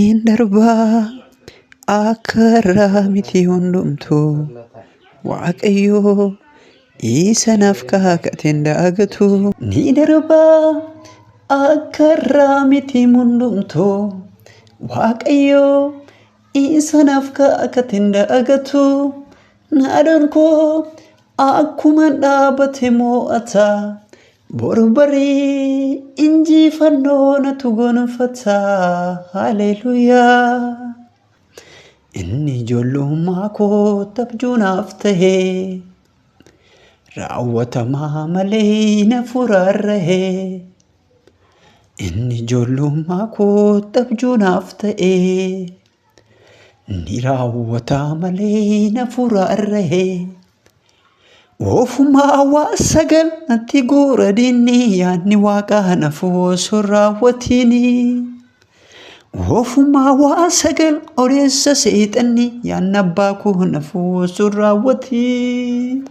in darbaa akka irraa miti hundumtuu Waaqayyoo isa naaf kaakateen daagatu ni darbaa akka irraa miti hundumtuu Waaqayyoo isa naaf kaakateen daagatu naadaan koo akkuma dhaabate mo'ata borbarii injifannoo natu gonfata haleluyaa inni ijoollummaa koo abjuu naaf ta'e raawwatamaa malee na furaarrahe inni ijoollummaa koo abjuu naaf ta'e ni raawwata malee na furaarrahe Ofumaa waa sagal natti guuradini yaadni waaqaa nafuu osoo raawwatini. Ofumaa waa sagal odeessa seexanni yaadni abbaa koo nafuu osoo raawwatini.